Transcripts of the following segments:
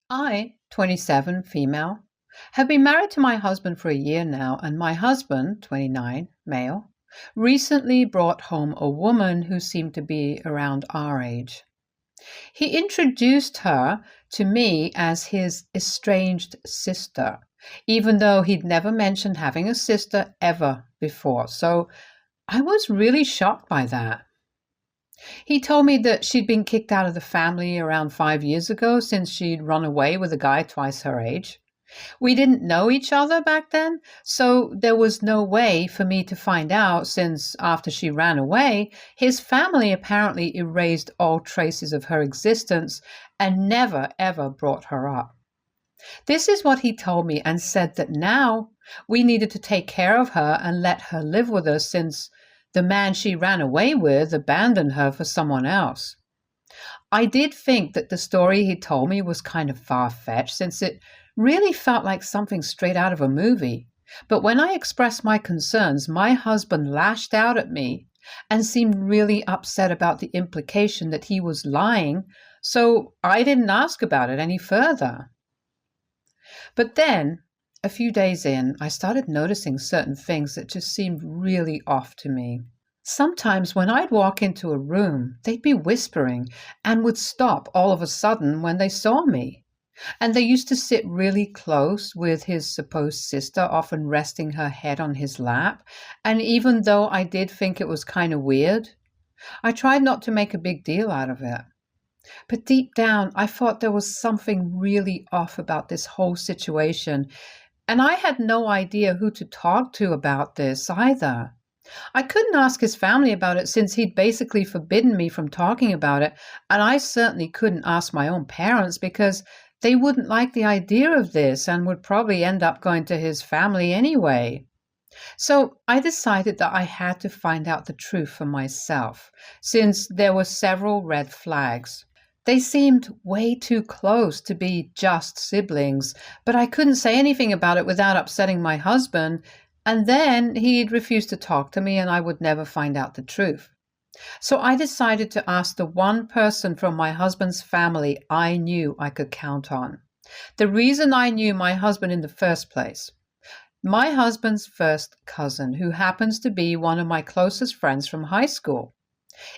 I, 27, female, have been married to my husband for a year now, and my husband, 29, male, recently brought home a woman who seemed to be around our age. He introduced her to me as his estranged sister, even though he'd never mentioned having a sister ever before. So I was really shocked by that. He told me that she'd been kicked out of the family around 5 years ago since she'd run away with a guy twice her age. We didn't know each other back then, so there was no way for me to find out since after she ran away, his family apparently erased all traces of her existence and never ever brought her up. This is what he told me and said that now we needed to take care of her and let her live with us since the man she ran away with abandoned her for someone else. I did think that the story he told me was kind of far-fetched since it really felt like something straight out of a movie. But when I expressed my concerns, my husband lashed out at me and seemed really upset about the implication that he was lying, so I didn't ask about it any further. But then, a few days in, I started noticing certain things that just seemed really off to me. Sometimes when I'd walk into a room, they'd be whispering and would stop all of a sudden when they saw me. And they used to sit really close with his supposed sister, often resting her head on his lap. And even though I did think it was kind of weird, I tried not to make a big deal out of it. But deep down, I thought there was something really off about this whole situation, and I had no idea who to talk to about this either. I couldn't ask his family about it since he'd basically forbidden me from talking about it, and I certainly couldn't ask my own parents because they wouldn't like the idea of this and would probably end up going to his family anyway. So I decided that I had to find out the truth for myself, since there were several red flags. They seemed way too close to be just siblings, but I couldn't say anything about it without upsetting my husband, and then he'd refuse to talk to me and I would never find out the truth. So I decided to ask the one person from my husband's family I knew I could count on. The reason I knew my husband in the first place. My husband's first cousin, who happens to be one of my closest friends from high school.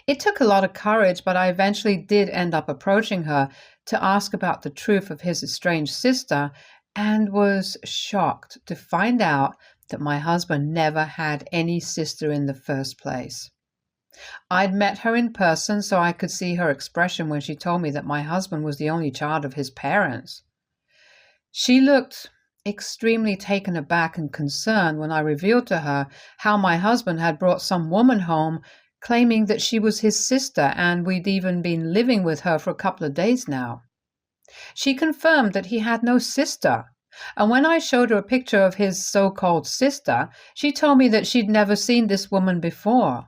It took a lot of courage, but I eventually did end up approaching her to ask about the truth of his estranged sister and was shocked to find out that my husband never had any sister in the first place. I'd met her in person so I could see her expression when she told me that my husband was the only child of his parents. She looked extremely taken aback and concerned when I revealed to her how my husband had brought some woman home claiming that she was his sister and we'd even been living with her for a couple of days now. She confirmed that he had no sister, and when I showed her a picture of his so-called sister, she told me that she'd never seen this woman before.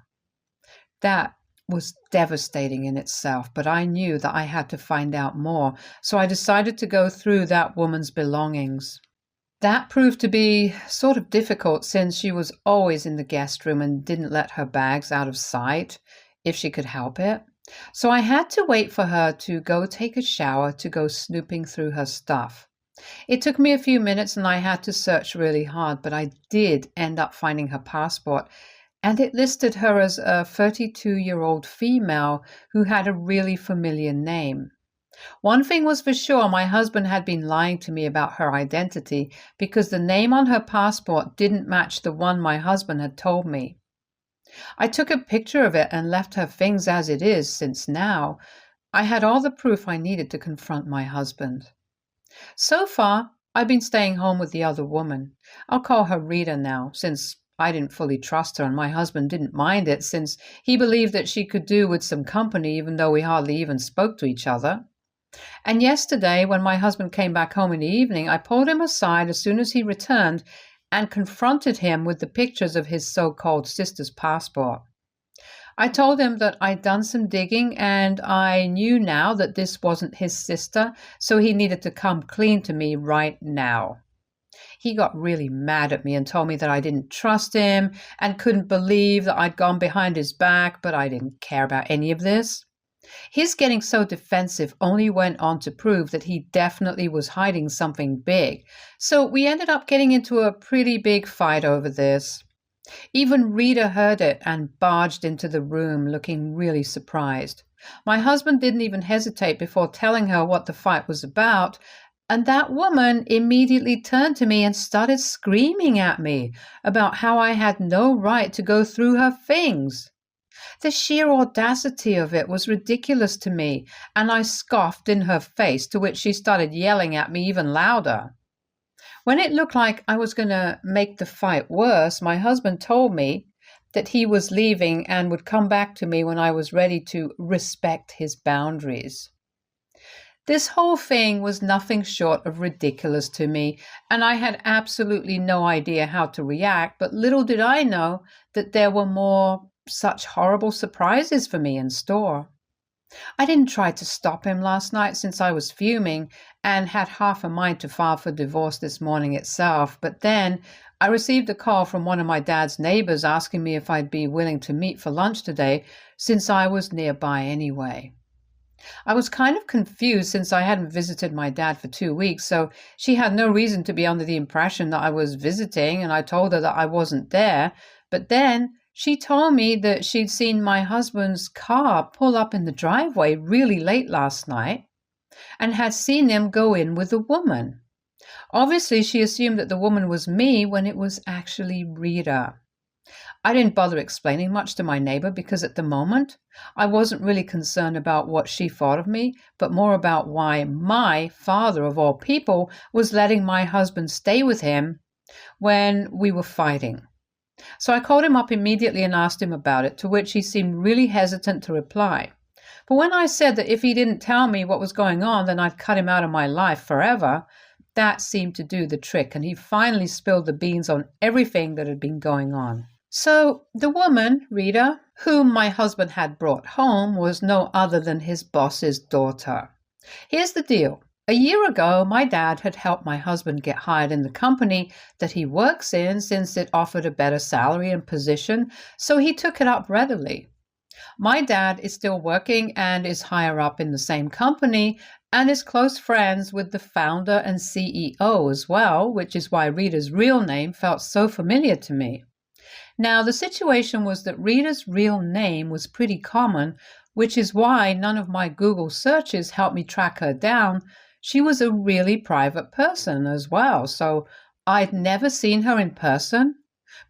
That was devastating in itself, but I knew that I had to find out more, so I decided to go through that woman's belongings. That proved to be sort of difficult since she was always in the guest room and didn't let her bags out of sight if she could help it. So I had to wait for her to go take a shower to go snooping through her stuff. It took me a few minutes and I had to search really hard, but I did end up finding her passport, and it listed her as a 32-year-old female who had a really familiar name. One thing was for sure, my husband had been lying to me about her identity because the name on her passport didn't match the one my husband had told me. I took a picture of it and left her things as it is, since now I had all the proof I needed to confront my husband. So far, I've been staying home with the other woman. I'll call her Rita now, since I didn't fully trust her and my husband didn't mind it since he believed that she could do with some company even though we hardly even spoke to each other. And yesterday, when my husband came back home in the evening, I pulled him aside as soon as he returned and confronted him with the pictures of his so-called sister's passport. I told him that I'd done some digging and I knew now that this wasn't his sister, so he needed to come clean to me right now. He got really mad at me and told me that I didn't trust him and couldn't believe that I'd gone behind his back, but I didn't care about any of this. His getting so defensive only went on to prove that he definitely was hiding something big. So we ended up getting into a pretty big fight over this. Even Rita heard it and barged into the room looking really surprised. My husband didn't even hesitate before telling her what the fight was about, and that woman immediately turned to me and started screaming at me about how I had no right to go through her things. The sheer audacity of it was ridiculous to me, and I scoffed in her face, to which she started yelling at me even louder. When it looked like I was going to make the fight worse, my husband told me that he was leaving and would come back to me when I was ready to respect his boundaries. This whole thing was nothing short of ridiculous to me, and I had absolutely no idea how to react, but little did I know that there were more such horrible surprises for me in store. I didn't try to stop him last night since I was fuming and had half a mind to file for divorce this morning itself, but then I received a call from one of my dad's neighbors asking me if I'd be willing to meet for lunch today since I was nearby anyway. I was kind of confused since I hadn't visited my dad for 2 weeks, so she had no reason to be under the impression that I was visiting, and I told her that I wasn't there, but then she told me that she'd seen my husband's car pull up in the driveway really late last night and had seen him go in with a woman. Obviously, she assumed that the woman was me when it was actually Rita. I didn't bother explaining much to my neighbor because at the moment, I wasn't really concerned about what she thought of me, but more about why my father, of all people, was letting my husband stay with him when we were fighting. So I called him up immediately and asked him about it, to which he seemed really hesitant to reply. But when I said that if he didn't tell me what was going on, then I'd cut him out of my life forever, that seemed to do the trick, and he finally spilled the beans on everything that had been going on. So the woman, Rita, whom my husband had brought home, was no other than his boss's daughter. Here's the deal. A year ago, my dad had helped my husband get hired in the company that he works in since it offered a better salary and position, so he took it up readily. My dad is still working and is higher up in the same company and is close friends with the founder and CEO as well, which is why Rita's real name felt so familiar to me. Now, the situation was that Rita's real name was pretty common, which is why none of my Google searches helped me track her down. She was a really private person as well, so I'd never seen her in person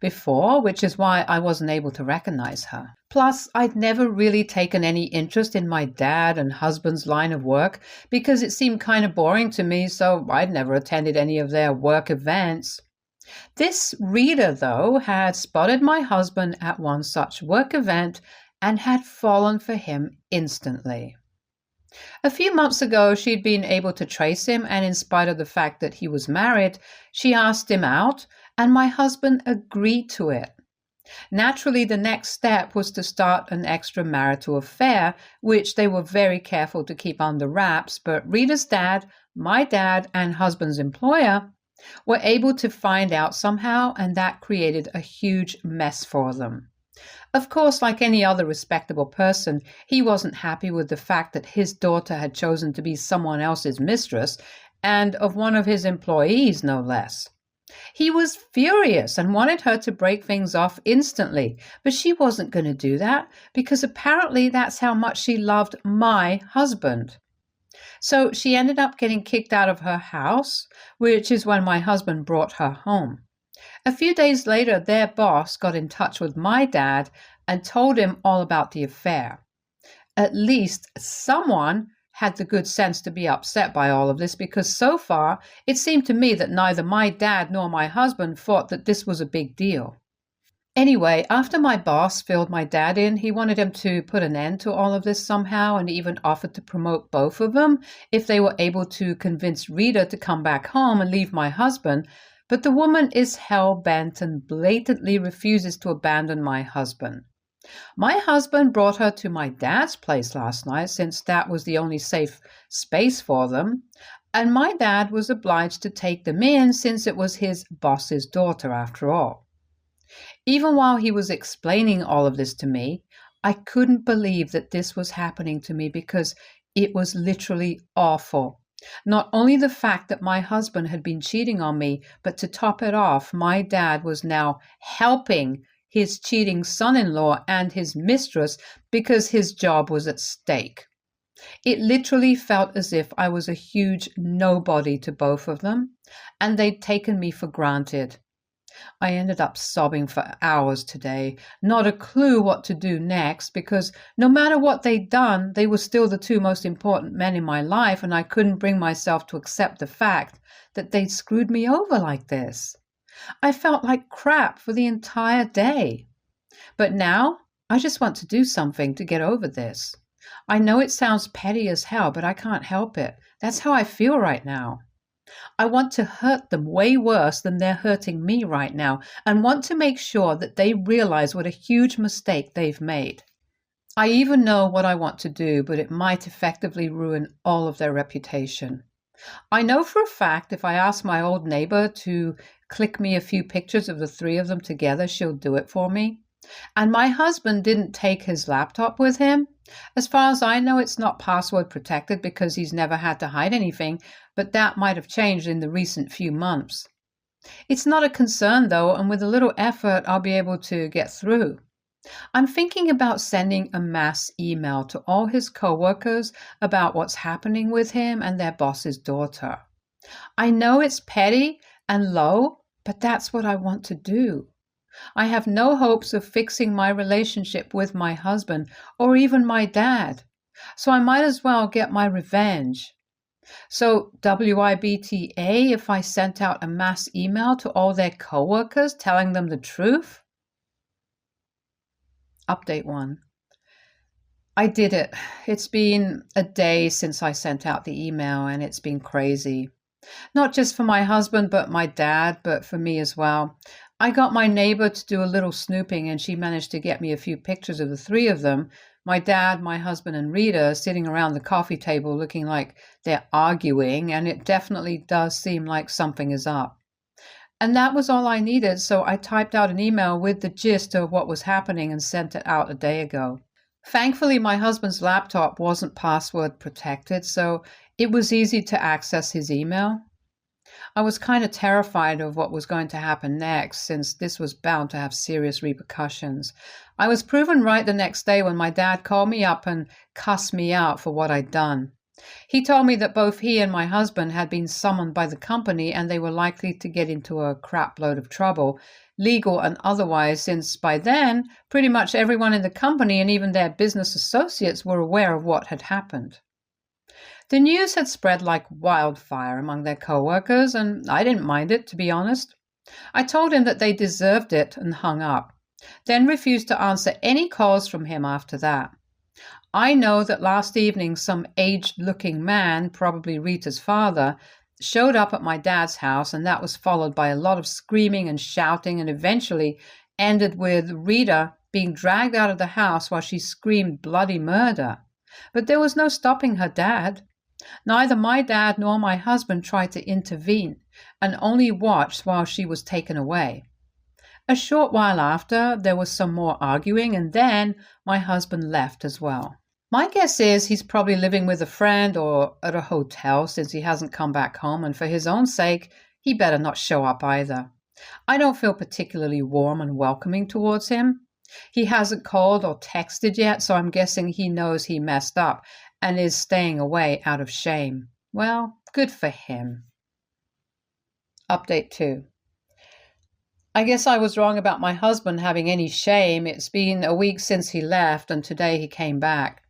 before, which is why I wasn't able to recognize her. Plus, I'd never really taken any interest in my dad and husband's line of work because it seemed kind of boring to me, so I'd never attended any of their work events. This Rita, though, had spotted my husband at one such work event and had fallen for him instantly. A few months ago, she'd been able to trace him, and in spite of the fact that he was married, she asked him out, and my husband agreed to it. Naturally, the next step was to start an extramarital affair, which they were very careful to keep under wraps, but Rita's dad, my dad, and husband's employer were able to find out somehow, and that created a huge mess for them. Of course, like any other respectable person, he wasn't happy with the fact that his daughter had chosen to be someone else's mistress, and of one of his employees, no less. He was furious and wanted her to break things off instantly, but she wasn't going to do that because apparently that's how much she loved my husband. So she ended up getting kicked out of her house, which is when my husband brought her home. A few days later, their boss got in touch with my dad and told him all about the affair. At least someone had the good sense to be upset by all of this because so far it seemed to me that neither my dad nor my husband thought that this was a big deal. Anyway, after my boss filled my dad in, he wanted him to put an end to all of this somehow and even offered to promote both of them if they were able to convince Rita to come back home and leave my husband. But the woman is hell-bent and blatantly refuses to abandon my husband. My husband brought her to my dad's place last night since that was the only safe space for them, and my dad was obliged to take them in since it was his boss's daughter after all. Even while he was explaining all of this to me, I couldn't believe that this was happening to me because it was literally awful. Not only the fact that my husband had been cheating on me, but to top it off, my dad was now helping his cheating son-in-law and his mistress because his job was at stake. It literally felt as if I was a huge nobody to both of them, and they'd taken me for granted. I ended up sobbing for hours today, not a clue what to do next, because no matter what they'd done, they were still the two most important men in my life, and I couldn't bring myself to accept the fact that they'd screwed me over like this. I felt like crap for the entire day. But now, I just want to do something to get over this. I know it sounds petty as hell, but I can't help it. That's how I feel right now. I want to hurt them way worse than they're hurting me right now, and want to make sure that they realize what a huge mistake they've made. I even know what I want to do, but it might effectively ruin all of their reputation. I know for a fact if I ask my old neighbor to click me a few pictures of the three of them together, she'll do it for me. And my husband didn't take his laptop with him. As far as I know, it's not password protected because he's never had to hide anything, but that might have changed in the recent few months. It's not a concern though, and with a little effort, I'll be able to get through. I'm thinking about sending a mass email to all his coworkers about what's happening with him and their boss's daughter. I know it's petty and low, but that's what I want to do. I have no hopes of fixing my relationship with my husband or even my dad, so I might as well get my revenge. So WIBTA if I sent out a mass email to all their coworkers telling them the truth? Update 1. I did it. It's been a day since I sent out the email, and it's been crazy. Not just for my husband, but my dad, but for me as well. I got my neighbor to do a little snooping, and she managed to get me a few pictures of the three of them, my dad, my husband, and Rita, sitting around the coffee table looking like they're arguing, and it definitely does seem like something is up. And that was all I needed, so I typed out an email with the gist of what was happening and sent it out a day ago. Thankfully, my husband's laptop wasn't password protected, so it was easy to access his email. I was kind of terrified of what was going to happen next, since this was bound to have serious repercussions. I was proven right the next day when my dad called me up and cussed me out for what I'd done. He told me that both he and my husband had been summoned by the company and they were likely to get into a crap load of trouble, legal and otherwise, since by then pretty much everyone in the company and even their business associates were aware of what had happened. The news had spread like wildfire among their co-workers, and I didn't mind it, to be honest. I told him that they deserved it and hung up, then refused to answer any calls from him after that. I know that last evening some aged-looking man, probably Rita's father, showed up at my dad's house, and that was followed by a lot of screaming and shouting, and eventually ended with Rita being dragged out of the house while she screamed bloody murder. But there was no stopping her dad. Neither my dad nor my husband tried to intervene, and only watched while she was taken away. A short while after, there was some more arguing, and then my husband left as well. My guess is he's probably living with a friend or at a hotel since he hasn't come back home, and for his own sake, he better not show up either. I don't feel particularly warm and welcoming towards him. He hasn't called or texted yet, so I'm guessing he knows he messed up and is staying away out of shame. Well, good for him. Update 2. I guess I was wrong about my husband having any shame. It's been a week since he left, and today he came back.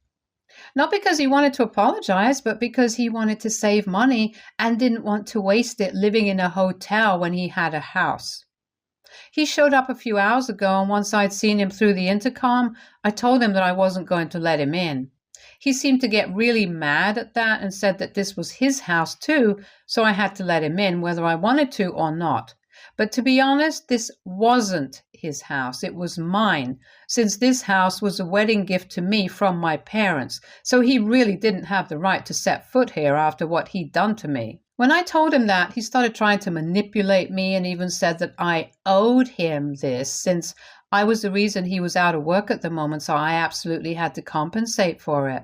Not because he wanted to apologize, but because he wanted to save money and didn't want to waste it living in a hotel when he had a house. He showed up a few hours ago, and once I'd seen him through the intercom, I told him that I wasn't going to let him in. He seemed to get really mad at that and said that this was his house too, so I had to let him in whether I wanted to or not. But to be honest, this wasn't his house. It was mine, since this house was a wedding gift to me from my parents, so he really didn't have the right to set foot here after what he'd done to me. When I told him that, he started trying to manipulate me and even said that I owed him this since I was the reason he was out of work at the moment, so I absolutely had to compensate for it.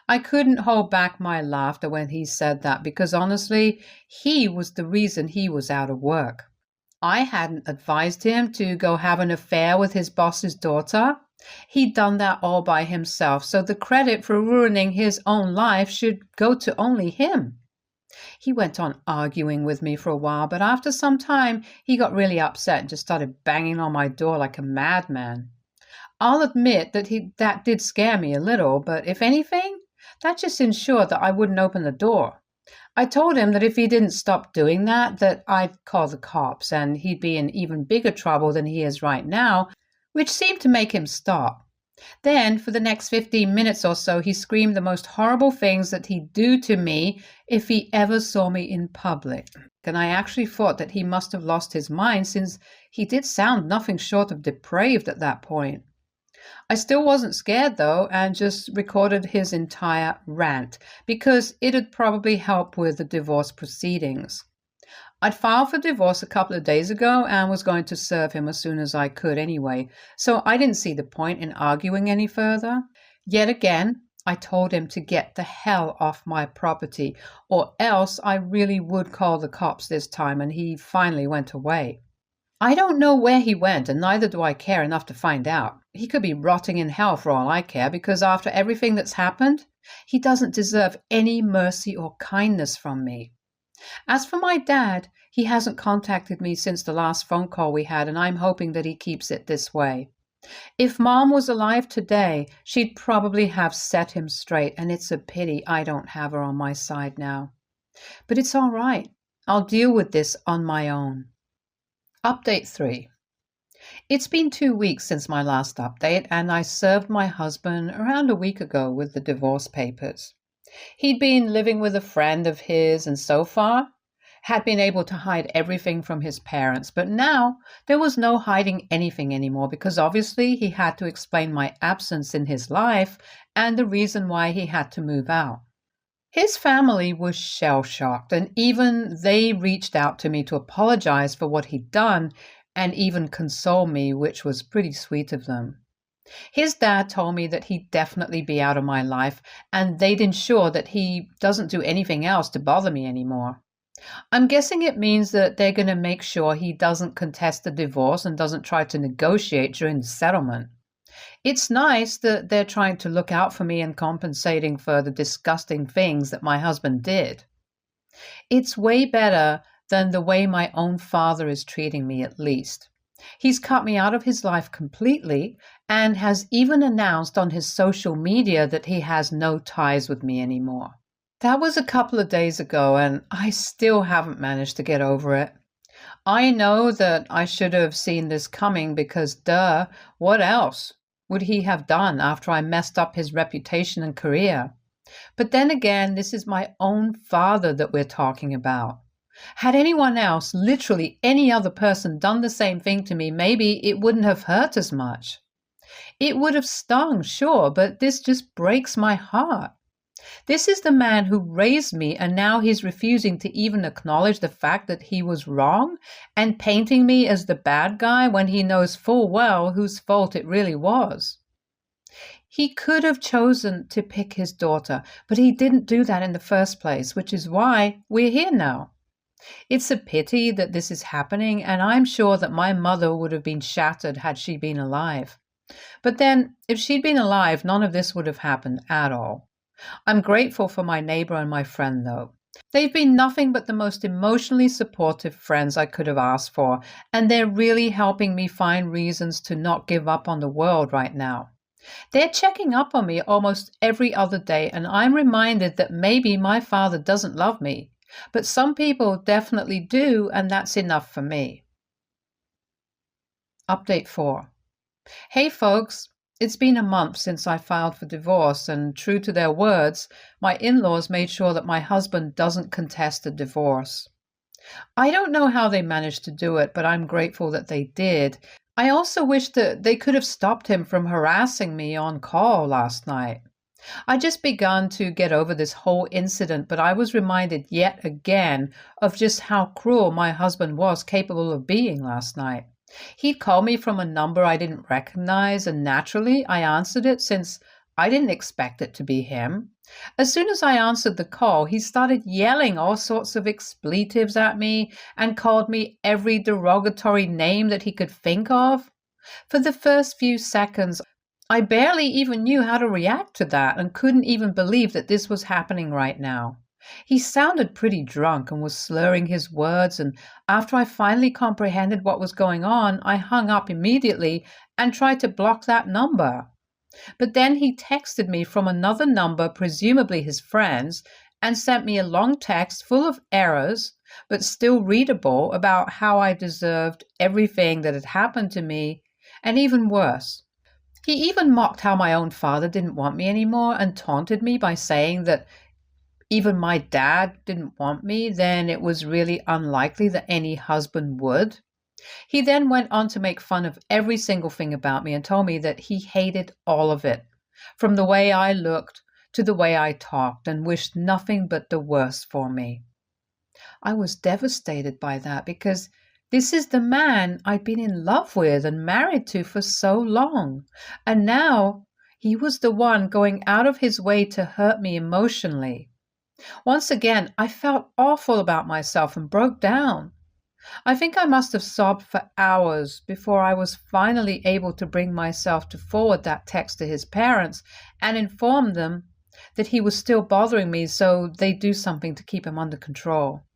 I couldn't hold back my laughter when he said that because honestly, he was the reason he was out of work. I hadn't advised him to go have an affair with his boss's daughter. He'd done that all by himself, so the credit for ruining his own life should go to only him. He went on arguing with me for a while, but after some time he got really upset and just started banging on my door like a madman. I'll admit that did scare me a little, but if anything, that just ensured that I wouldn't open the door. I told him that if he didn't stop doing that, that I'd call the cops and he'd be in even bigger trouble than he is right now, which seemed to make him stop. Then, for the next 15 minutes or so, he screamed the most horrible things that he'd do to me if he ever saw me in public. And I actually thought that he must have lost his mind since he did sound nothing short of depraved at that point. I still wasn't scared though, and just recorded his entire rant because it'd probably help with the divorce proceedings. I'd filed for divorce a couple of days ago and was going to serve him as soon as I could anyway, so I didn't see the point in arguing any further. Yet again, I told him to get the hell off my property, or else I really would call the cops this time, and he finally went away. I don't know where he went, and neither do I care enough to find out. He could be rotting in hell for all I care, because after everything that's happened, he doesn't deserve any mercy or kindness from me. As for my dad, he hasn't contacted me since the last phone call we had, and I'm hoping that he keeps it this way. If Mom was alive today, she'd probably have set him straight, and it's a pity I don't have her on my side now. But it's all right. I'll deal with this on my own. Update 3. It's been 2 weeks since my last update, and I served my husband around a week ago with the divorce papers. He'd been living with a friend of his and so far had been able to hide everything from his parents, but now there was no hiding anything anymore because obviously he had to explain my absence in his life and the reason why he had to move out. His family was shell-shocked, and even they reached out to me to apologize for what he'd done and even console me, which was pretty sweet of them. His dad told me that he'd definitely be out of my life, and they'd ensure that he doesn't do anything else to bother me anymore. I'm guessing it means that they're going to make sure he doesn't contest the divorce and doesn't try to negotiate during the settlement. It's nice that they're trying to look out for me and compensating for the disgusting things that my husband did. It's way better than the way my own father is treating me, at least. He's cut me out of his life completely and has even announced on his social media that he has no ties with me anymore. That was a couple of days ago, and I still haven't managed to get over it. I know that I should have seen this coming because, duh, what else would he have done after I messed up his reputation and career? But then again, this is my own father that we're talking about. Had anyone else, literally any other person, done the same thing to me, maybe it wouldn't have hurt as much. It would have stung, sure, but this just breaks my heart. This is the man who raised me, and now he's refusing to even acknowledge the fact that he was wrong and painting me as the bad guy when he knows full well whose fault it really was. He could have chosen to pick his daughter, but he didn't do that in the first place, which is why we're here now. It's a pity that this is happening, and I'm sure that my mother would have been shattered had she been alive. But then, if she'd been alive, none of this would have happened at all. I'm grateful for my neighbor and my friend, though. They've been nothing but the most emotionally supportive friends I could have asked for, and they're really helping me find reasons to not give up on the world right now. They're checking up on me almost every other day, and I'm reminded that maybe my father doesn't love me, but some people definitely do, and that's enough for me. Update 4. Hey folks, it's been a month since I filed for divorce, and true to their words, my in-laws made sure that my husband doesn't contest the divorce. I don't know how they managed to do it, but I'm grateful that they did. I also wish that they could have stopped him from harassing me on call last night. I just begun to get over this whole incident, but I was reminded yet again of just how cruel my husband was capable of being last night. He'd call me from a number I didn't recognize, and naturally I answered it since I didn't expect it to be him. As soon as I answered the call, he started yelling all sorts of expletives at me and called me every derogatory name that he could think of. For the first few seconds, I barely even knew how to react to that and couldn't even believe that this was happening right now. He sounded pretty drunk and was slurring his words, and after I finally comprehended what was going on, I hung up immediately and tried to block that number. But then he texted me from another number, presumably his friend's, and sent me a long text full of errors, but still readable, about how I deserved everything that had happened to me, and even worse. He even mocked how my own father didn't want me anymore and taunted me by saying that even my dad didn't want me, then it was really unlikely that any husband would. He then went on to make fun of every single thing about me and told me that he hated all of it, from the way I looked to the way I talked, and wished nothing but the worst for me. I was devastated by that because this is the man I'd been in love with and married to for so long, and now he was the one going out of his way to hurt me emotionally. Once again, I felt awful about myself and broke down. I think I must have sobbed for hours before I was finally able to bring myself to forward that text to his parents and inform them that he was still bothering me, so they do something to keep him under control.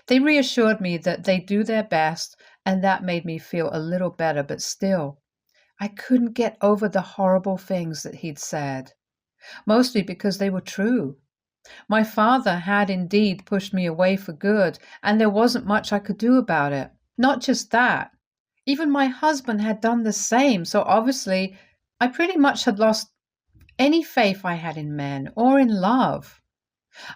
They reassured me that they do their best, and that made me feel a little better, but still, I couldn't get over the horrible things that he'd said, mostly because they were true. My father had indeed pushed me away for good, and there wasn't much I could do about it. Not just that, even my husband had done the same, so obviously I pretty much had lost any faith I had in men or in love.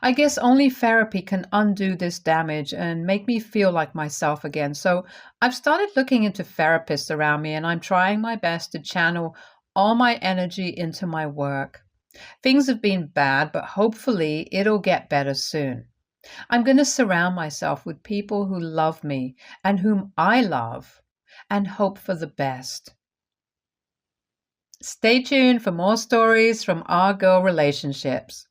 I guess only therapy can undo this damage and make me feel like myself again, so I've started looking into therapists around me, and I'm trying my best to channel all my energy into my work. Things have been bad, but hopefully it'll get better soon. I'm going to surround myself with people who love me and whom I love, and hope for the best. Stay tuned for more stories from our girl relationships.